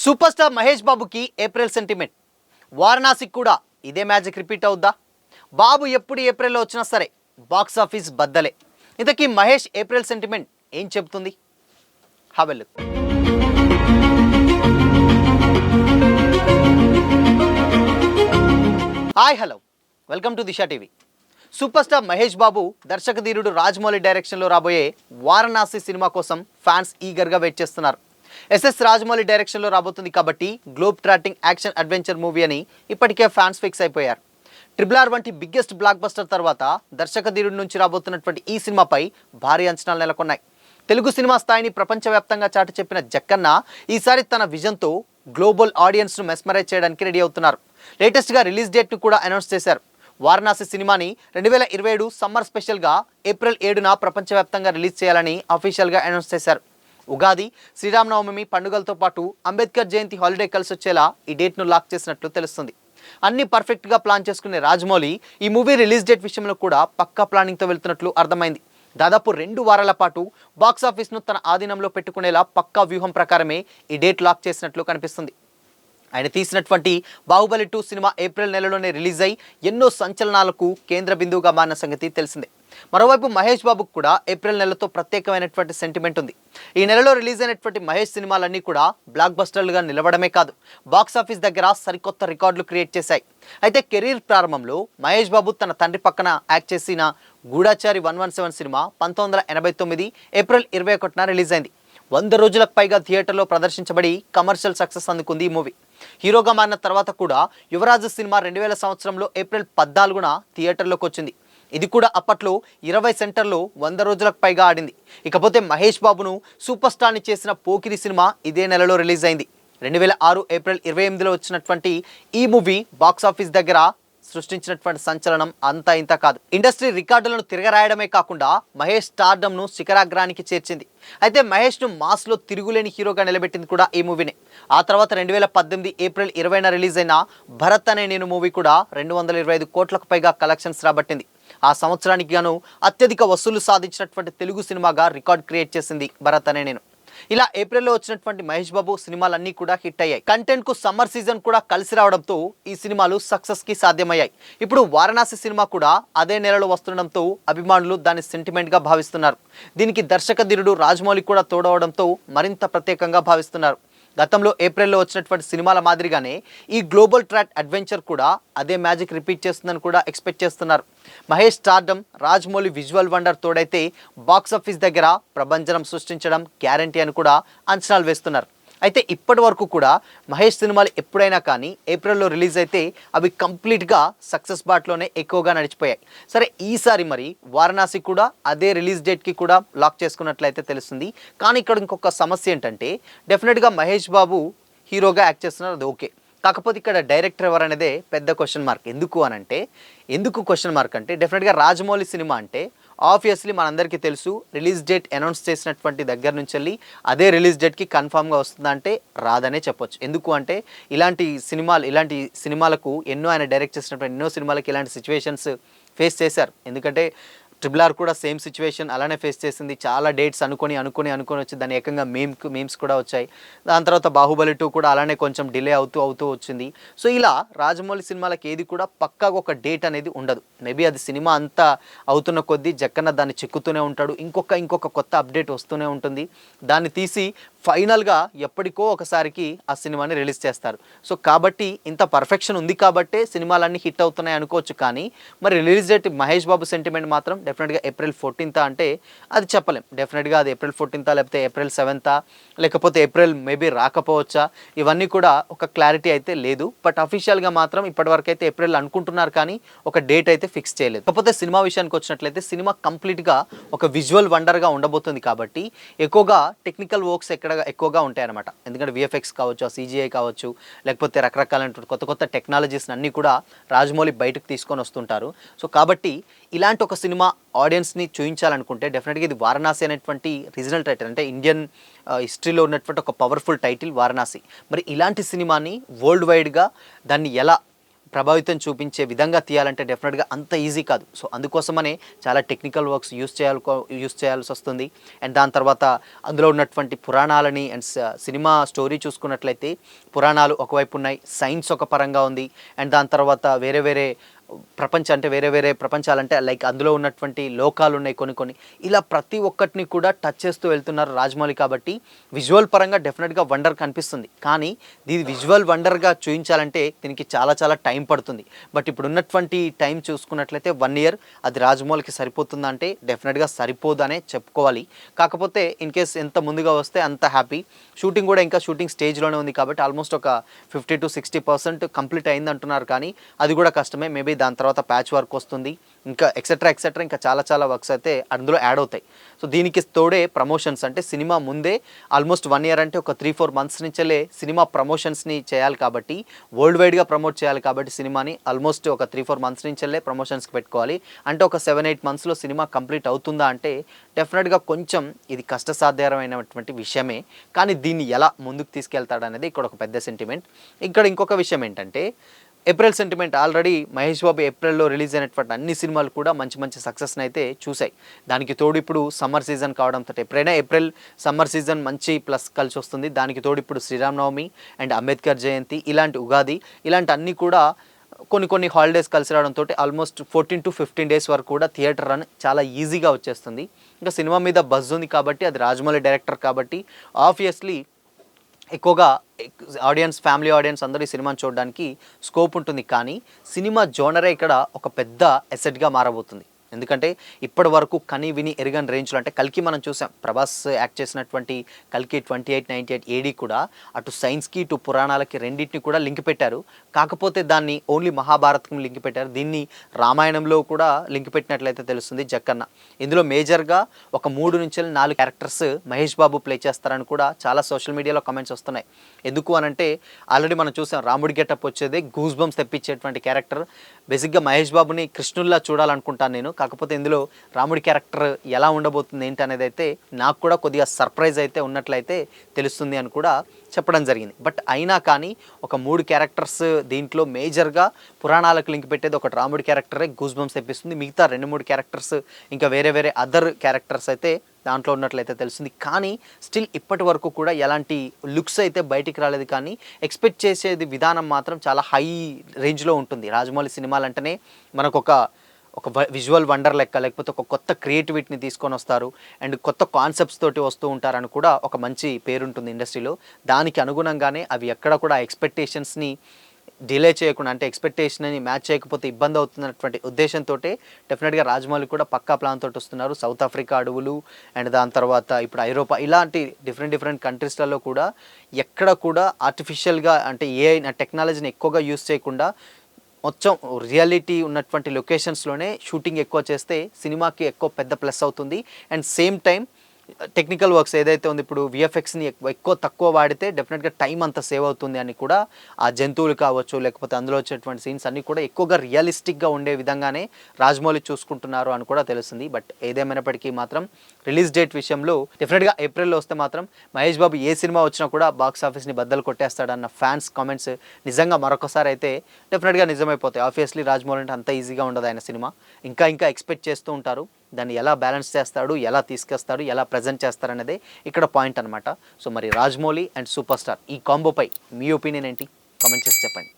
Super star Mahesh బాబుకి April sentiment. వారణాసికి కూడా ఇదే మ్యాజిక్ రిపీట్ అవుద్దా? బాబు ఎప్పుడు ఏప్రిల్లో వచ్చినా సరే బాక్స్ ఆఫీస్ బద్దలే. ఇంతకీ మహేష్ ఏప్రిల్ సెంటిమెంట్ ఏం చెబుతుంది? హవెల్ hi hello, welcome to Disha TV. Superstar Mahesh Babu దర్శక ధీరుడు రాజమౌళి డైరెక్షన్లో రాబోయే వారణాసి సినిమా కోసం ఫ్యాన్స్ ఈగర్గా వెయిట్ చేస్తున్నారు. ఎస్ఎస్ రాజమౌళి డైరెక్షన్లో రాబోతుంది కాబట్టి globe trotting action adventure movie అని ఇప్పటికే ఫ్యాన్స్ ఫిక్స్ అయిపోయారు. RRR వంటి బిగ్గెస్ట్ బ్లాక్ బస్టర్ తర్వాత దర్శక ధీరుడి నుంచి రాబోతున్నటువంటి ఈ సినిమాపై భారీ అంచనాలు నెలకొన్నాయి. తెలుగు సినిమా స్థాయిని ప్రపంచవ్యాప్తంగా చాటి చెప్పిన జక్కన్న ఈసారి తన విజన్తో గ్లోబల్ ఆడియన్స్ను మెస్మరైజ్ చేయడానికి రెడీ అవుతున్నారు. లేటెస్ట్గా రిలీజ్ డేట్ను కూడా అనౌన్స్ చేశారు. వారణాసి సినిమాని 2027 సమ్మర్ స్పెషల్గా ఏప్రిల్ 7న ప్రపంచవ్యాప్తంగా రిలీజ్ చేయాలని అఫీషియల్గా అనౌన్స్ చేశారు. ఉగాది, శ్రీరామనవమి పండుగలతో పాటు అంబేద్కర్ జయంతి హాలిడే కలిసి వచ్చేలా ఈ డేట్ను లాక్ చేసినట్లు తెలుస్తుంది. అన్ని పర్ఫెక్ట్గా ప్లాన్ చేసుకునే రాజమౌళి ఈ మూవీ రిలీజ్ డేట్ విషయంలో కూడా పక్కా ప్లానింగ్తో వెళ్తున్నట్లు అర్థమైంది. దాదాపు 2 వారాల పాటు బాక్సాఫీస్ను తన ఆధీనంలో పెట్టుకునేలా పక్కా వ్యూహం ప్రకారమే ఈ డేట్ లాక్ చేసినట్లు కనిపిస్తుంది. ఆయన తీసినటువంటి బాహుబలి 2 సినిమా ఏప్రిల్ నెలలోనే రిలీజ్ అయి ఎన్నో సంచలనాలకు కేంద్ర బిందువుగా మారిన సంగతి తెలిసిందే. మరోవైపు మహేష్ బాబుకు కూడా ఏప్రిల్ నెలతో ప్రత్యేకమైనటువంటి సెంటిమెంట్ ఉంది. ఈ నెలలో రిలీజ్ అయినటువంటి మహేష్ సినిమాలన్నీ కూడా బ్లాక్ బస్టర్లుగా నిలవడమే కాదు, బాక్సాఫీస్ దగ్గర సరికొత్త రికార్డులు క్రియేట్ చేశాయి. అయితే కెరీర్ ప్రారంభంలో మహేష్ బాబు తన తండ్రి పక్కన యాక్ట్ చేసిన గూఢచారి 117 సినిమా 1989 ఏప్రిల్ 21న రిలీజ్ అయింది. 100 రోజులకు పైగా థియేటర్లో ప్రదర్శించబడి కమర్షియల్ సక్సెస్ అందుకుంది ఈ మూవీ. హీరోగా మారిన తర్వాత కూడా యువరాజు సినిమా 2000 సంవత్సరంలో ఏప్రిల్ 14న థియేటర్లోకి వచ్చింది. ఇది కూడా అప్పట్లో 20 సెంటర్లో 100 రోజులకు పైగా ఆడింది. ఇకపోతే మహేష్ బాబును సూపర్ స్టార్ని చేసిన పోకిరి సినిమా ఇదే నెలలో రిలీజ్ అయింది. 2006 ఏప్రిల్ 28లో వచ్చినటువంటి ఈ మూవీ బాక్సాఫీస్ దగ్గర సృష్టించినటువంటి సంచలనం అంతా ఇంత కాదు. ఇండస్ట్రీ రికార్డులను తిరగరాయడమే కాకుండా మహేష్ స్టార్డమ్ను శిఖరాగ్రానికి చేర్చింది. అయితే మహేష్ను మాస్లో తిరుగులేని హీరోగా నిలబెట్టింది కూడా ఈ మూవీనే. ఆ తర్వాత 2018 ఏప్రిల్ 20న రిలీజ్ అయిన భరత్ అనే నేను మూవీ కూడా 225 కోట్లకు పైగా కలెక్షన్స్ రాబట్టింది. ఆ సంవత్సరానికి గాను అత్యధిక వసూలు సాధించినటువంటి తెలుగు సినిమాగా రికార్డ్ క్రియేట్ చేసింది భరత్ అనే నేను. ఇలా ఏప్రిల్లో వచ్చినటువంటి మహేష్ బాబు సినిమాలన్నీ కూడా హిట్ అయ్యాయి. కంటెంట్కు సమ్మర్ సీజన్ కూడా కలిసి రావడంతో ఈ సినిమాలు సక్సెస్కి సాధ్యమయ్యాయి. ఇప్పుడు వారణాసి సినిమా కూడా అదే నెలలో వస్తుండడంతో అభిమానులు దాన్ని సెంటిమెంట్గా భావిస్తున్నారు. దీనికి దర్శక ధీరుడు రాజమౌళి కూడా తోడవడంతో మరింత ప్రత్యేకంగా భావిస్తున్నారు. గతంలో ఏప్రిల్లో వచ్చినటువంటి సినిమాల మాదిరిగానే ఈ గ్లోబల్ ట్రాక్ అడ్వెంచర్ కూడా అదే మ్యాజిక్ రిపీట్ చేస్తుందని కూడా ఎక్స్పెక్ట్ చేస్తున్నారు. Mahesh stardom, Rajamouli visual wonder తోడైతే బాక్సాఫీస్ దగ్గర ప్రభంజనం సృష్టించడం గ్యారంటీ అని కూడా అంచనాలు వేస్తున్నారు. అయితే ఇప్పటి వరకు కూడా మహేష్ సినిమాలు ఎప్పుడైనా కానీ ఏప్రిల్లో రిలీజ్ అయితే అవి కంప్లీట్గా సక్సెస్ బాట్లోనే ఎక్కువగా నడిచిపోయాయి. సరే, ఈసారి మరి వారణాసి కూడా అదే రిలీజ్ డేట్కి కూడా లాక్ చేసుకున్నట్లయితే తెలుస్తుంది. కానీ ఇక్కడ ఇంకొక సమస్య ఏంటంటే డెఫినెట్గా మహేష్ బాబు హీరోగా యాక్ట్ చేస్తున్నారు, అది ఓకే. కాకపోతే ఇక్కడ డైరెక్టర్ ఎవరు అనేదే పెద్ద క్వశ్చన్ మార్క్. ఎందుకు క్వశ్చన్ మార్క్ అంటే డెఫినెట్గా రాజమౌళి సినిమా అంటే ఆబ్వియస్లీ మనందరికీ తెలుసు, రిలీజ్ డేట్ అనౌన్స్ చేసినటువంటి దగ్గర నుంచి వెళ్ళి అదే రిలీజ్ డేట్కి కన్ఫామ్గా వస్తుందంటే రాదనే చెప్పొచ్చు. ఎందుకు అంటే ఇలాంటి సినిమాలకు ఆయన డైరెక్ట్ చేసినటువంటి ఎన్నో సినిమాలకు ఇలాంటి సిచ్యువేషన్స్ ఫేస్ చేశారు. ఎందుకంటే RRR కూడా సేమ్ సిచ్యువేషన్ అలానే ఫేస్ చేసింది. చాలా డేట్స్ అనుకొని వచ్చి దాన్ని ఏకంగా మీమ్స్ కూడా వచ్చాయి. దాని తర్వాత బాహుబలి 2 కూడా అలానే కొంచెం డిలే అవుతూ వచ్చింది. సో ఇలా రాజమౌళి సినిమాలకు ఏది కూడా పక్కాగా ఒక డేట్ అనేది ఉండదు. మేబీ అది సినిమా అంతా అవుతున్న కొద్దీ జక్కన్న దాన్ని చెక్కుతూనే ఉంటాడు. ఇంకొక కొత్త అప్డేట్ వస్తూనే ఉంటుంది. దాన్ని తీసి ఫైనల్గా ఎప్పటికో ఒకసారికి ఆ సినిమాని రిలీజ్ చేస్తారు. సో కాబట్టి ఇంత పర్ఫెక్షన్ ఉంది కాబట్టే సినిమాలన్నీ హిట్ అవుతున్నాయి అనుకోవచ్చు. కానీ మరి release date Mahesh Babu sentiment మాత్రం డెఫినెట్గా ఏప్రిల్ 14th అంటే అది చెప్పలేం. డెఫినెట్గా అది ఏప్రిల్ 14th లేకపోతే ఏప్రిల్ 7th లేకపోతే ఏప్రిల్ మేబీ రాకపోవచ్చా, ఇవన్నీ కూడా ఒక క్లారిటీ అయితే లేదు. బట్ అఫీషియల్గా మాత్రం ఇప్పటివరకు అయితే ఏప్రిల్ అనుకుంటున్నారు, కానీ ఒక డేట్ అయితే ఫిక్స్ చేయలేదు. కాకపోతే సినిమా విషయానికి వచ్చినట్లయితే సినిమా కంప్లీట్గా ఒక విజువల్ వండర్గా ఉండబోతుంది కాబట్టి ఎక్కువగా టెక్నికల్ వర్క్స్ ఎక్కువగా ఉంటాయన్నమాట. ఎందుకంటే VFX కావచ్చు, CGI కావచ్చు, లేకపోతే రకరకాలైన కొత్త టెక్నాలజీస్ అన్నీ కూడా రాజమౌళి బయటకు తీసుకొని వస్తుంటారు. సో కాబట్టి ఇలాంటి ఒక సినిమా ఆడియన్స్ని చూపించాలనుకుంటే డెఫినెట్గా ఇది వారణాసి అనేటువంటి రీజనల్ టైటిల్, అంటే ఇండియన్ హిస్టరీలో ఉన్నటువంటి ఒక పవర్ఫుల్ టైటిల్ వారణాసి. మరి ఇలాంటి సినిమాని వరల్డ్ వైడ్గా దాన్ని ఎలా ప్రభావితం చూపించే విధంగా తీయాలంటే డెఫినెట్గా అంత ఈజీ కాదు. సో అందుకోసమనే చాలా టెక్నికల్ వర్క్స్ యూస్ చేయాల్సి వస్తుంది. అండ్ దాని తర్వాత అందులో ఉన్నటువంటి పురాణాలని అండ్ సినిమా స్టోరీ చూసుకున్నట్లయితే పురాణాలు ఒకవైపు ఉన్నాయి, సైన్స్ ఒక పరంగా ఉంది. అండ్ దాని తర్వాత వేరే వేరే వేరే వేరే ప్రపంచాలంటే లైక్ అందులో ఉన్నటువంటి లోకాలు ఉన్నాయి కొన్ని. ఇలా ప్రతి ఒక్కటిని కూడా టచ్ చేస్తూ వెళ్తున్నారు రాజమౌళి. కాబట్టి విజువల్ పరంగా డెఫినెట్గా వండర్ కనిపిస్తుంది. కానీ దీని విజువల్ వండర్గా చూపించాలంటే దీనికి చాలా చాలా టైం పడుతుంది. బట్ ఇప్పుడు ఉన్నటువంటి టైం చూసుకున్నట్లయితే 1 year అది రాజమౌళికి సరిపోతుందా అంటే డెఫినెట్గా సరిపోదనే చెప్పుకోవాలి. కాకపోతే ఇన్ కేస్ ఎంత ముందుగా వస్తే అంత హ్యాపీ. షూటింగ్ కూడా ఇంకా షూటింగ్ స్టేజ్లోనే ఉంది కాబట్టి ఆల్మోస్ట్ ఒక 50 to 60% కంప్లీట్ అయింది అంటున్నారు. కానీ అది కూడా కష్టమే. మేబీ దాని తర్వాత ప్యాచ్ వర్క్ వస్తుంది, ఇంకా ఎక్సెట్రా ఇంకా చాలా వర్క్స్ అయితే అందులో యాడ్ అవుతాయి. సో దీనికి తోడే ప్రమోషన్స్, అంటే సినిమా ముందే ఆల్మోస్ట్ 1 year అంటే ఒక 3-4 months నుంచే సినిమా ప్రమోషన్స్ని చేయాలి. కాబట్టి వరల్డ్ వైడ్గా ప్రమోట్ చేయాలి కాబట్టి సినిమాని ఆల్మోస్ట్ ఒక 3-4 months నుంచే ప్రమోషన్స్కి పెట్టుకోవాలి. అంటే ఒక 7-8 monthsలో సినిమా కంప్లీట్ అవుతుందా అంటే డెఫినెట్గా కొంచెం ఇది కష్టసాధ్యమైనటువంటి విషయమే. కానీ దీన్ని ఎలా ముందుకు తీసుకెళ్తాడనేది ఇక్కడ ఒక పెద్ద సెంటిమెంట్. ఇక్కడ ఇంకొక విషయం ఏంటంటే April sentiment. Already Mahesh Babu ఏప్రిల్లో రిలీజ్ అయినటువంటి అన్ని సినిమాలు కూడా మంచి సక్సెస్ని అయితే చూసాయి. దానికి తోడు ఇప్పుడు సమ్మర్ సీజన్ కావడంతో ఎప్పుడైనా ఏప్రిల్ సమ్మర్ సీజన్ మంచి ప్లస్ కలిసి వస్తుంది. దానికి తోడు ఇప్పుడు శ్రీరామనవమి అండ్ అంబేద్కర్ జయంతి, ఇలాంటి ఉగాది, ఇలాంటి అన్నీ కూడా కొన్ని హాలిడేస్ కలిసి రావడంతో ఆల్మోస్ట్ 14 to 15 days వరకు కూడా థియేటర్ రన్ చాలా ఈజీగా వచ్చేస్తుంది. ఇంకా సినిమా మీద బజ్ ఉంది కాబట్టి, అది రాజమౌళి డైరెక్టర్ కాబట్టి ఆబ్వియస్లీ ఎక్కువగా ఫ్యామిలీ ఆడియన్స్ అందరూ ఈ సినిమాని చూడడానికి స్కోప్ ఉంటుంది. కానీ సినిమా జోనరే ఇక్కడ ఒక పెద్ద ఎసెట్గా మారబోతుంది. ఎందుకంటే ఇప్పటి వరకు కని విని ఎరగని రేంజ్లో, అంటే కల్కి మనం చూసాం, ప్రభాస్ యాక్ట్ చేసినటువంటి కల్కి 2898 AD కూడా అటు సైన్స్కి ఇటు పురాణాలకి రెండింటిని కూడా లింక్ పెట్టారు. కాకపోతే దాన్ని ఓన్లీ మహాభారత్కి లింక్ పెట్టారు. దీన్ని రామాయణంలో కూడా లింక్ పెట్టినట్లయితే తెలుస్తుంది జక్కన్న. ఇందులో మేజర్గా ఒక 3 నుంచి 4 క్యారెక్టర్స్ మహేష్ బాబు ప్లే చేస్తారని కూడా చాలా సోషల్ మీడియాలో కామెంట్స్ వస్తున్నాయి. ఎందుకు అనంటే ఆల్రెడీ మనం చూసాం, రాముడి గెటప్ వచ్చేది గూస్ బంప్స్ తెప్పించేటువంటి క్యారెక్టర్. బేసిక్గా మహేష్ బాబుని కృష్ణుల్లా చూడాలనుకుంటాను నేను. కాకపోతే ఇందులో రాముడి క్యారెక్టర్ ఎలా ఉండబోతుంది ఏంటి అనేది అయితే నాకు కూడా కొద్దిగా సర్ప్రైజ్ అయితే ఉన్నట్లయితే తెలుస్తుంది అని కూడా చెప్పడం జరిగింది. బట్ అయినా కానీ ఒక 3 క్యారెక్టర్స్ దీంట్లో మేజర్గా పురాణాలకు లింక్ పెట్టేది ఒకటి రాముడి క్యారెక్టరే గూస్ బంప్స్ తెప్పిస్తుంది. మిగతా 2-3 క్యారెక్టర్స్ ఇంకా వేరే అదర్ క్యారెక్టర్స్ అయితే దాంట్లో ఉన్నట్లయితే తెలుస్తుంది. కానీ స్టిల్ ఇప్పటి వరకు కూడా ఎలాంటి లుక్స్ అయితే బయటికి రాలేదు. కానీ ఎక్స్పెక్ట్ చేసేది విధానం మాత్రం చాలా హై రేంజ్లో ఉంటుంది. రాజమౌళి సినిమాలు అంటేనే మనకు ఒక విజువల్ వండర్ లెక్క, లేకపోతే ఒక కొత్త క్రియేటివిటీని తీసుకొని వస్తారు అండ్ కొత్త కాన్సెప్ట్స్ తోటి వస్తూ ఉంటారని కూడా ఒక మంచి పేరుంటుంది ఇండస్ట్రీలో. దానికి అనుగుణంగానే అవి ఎక్కడ కూడా ఎక్స్పెక్టేషన్స్ని డిలే చేయకుండా, అంటే ఎక్స్పెక్టేషన్ని మ్యాచ్ చేయకపోతే ఇబ్బంది అవుతున్నటువంటి ఉద్దేశంతో డెఫినెట్గా రాజమౌళి కూడా పక్కా ప్లాన్ తోటి వస్తున్నారు. సౌత్ ఆఫ్రికా అడవులు అండ్ దాని తర్వాత ఇప్పుడు ఐరోపా, ఇలాంటి డిఫరెంట్ కంట్రీస్లలో కూడా ఎక్కడ కూడా ఆర్టిఫిషియల్గా అంటే ఏఐ టెక్నాలజీని ఎక్కువగా యూస్ చేయకుండా మొత్తం రియాలిటీ ఉన్నటువంటి లొకేషన్స్లోనే షూటింగ్ ఎక్కువ చేస్తే సినిమాకి ఎక్కువ పెద్ద ప్లస్ అవుతుంది. And same time technical works ఏదైతే ఉంది, ఇప్పుడు విఎఫ్ఎక్స్ని తక్కువ వాడితే డెఫినెట్గా టైం అంత సేవ్ అవుతుంది అని కూడా, ఆ జంతువులు కావచ్చు లేకపోతే అందులో వచ్చేటువంటి సీన్స్ అన్నీ కూడా ఎక్కువగా రియలిస్టిక్గా ఉండే విధంగానే రాజమౌళి చూసుకుంటున్నారు అని కూడా తెలుస్తుంది. బట్ ఏదేమైనప్పటికీ మాత్రం రిలీజ్ డేట్ విషయంలో డెఫినెట్గా ఏప్రిల్లో వస్తే మాత్రం మహేష్ బాబు ఏ సినిమా వచ్చినా కూడా బాక్స్ ఆఫీస్ని బద్దలు కొట్టేస్తాడన్న ఫ్యాన్స్ కామెంట్స్ నిజంగా మరొకసారి అయితే డెఫినెట్గా నిజమైపోతాయి. ఆబ్వియస్లీ రాజమౌళి అంటే అంత ఈజీగా ఉండదు ఆయన సినిమా. ఇంకా ఎక్స్పెక్ట్ చేస్తూ ఉంటారు. దాన్ని ఎలా బ్యాలెన్స్ చేస్తాడు, ఎలా తీసుకొస్తాడు, ఎలా ప్రజెంట్ చేస్తారనేదే ఇక్కడ పాయింట్ అనమాట. సో మరి రాజమౌళి అండ్ సూపర్ స్టార్ ఈ కాంబోపై మీ ఒపీనియన్ ఏంటి? కామెంట్ చేసి చెప్పండి.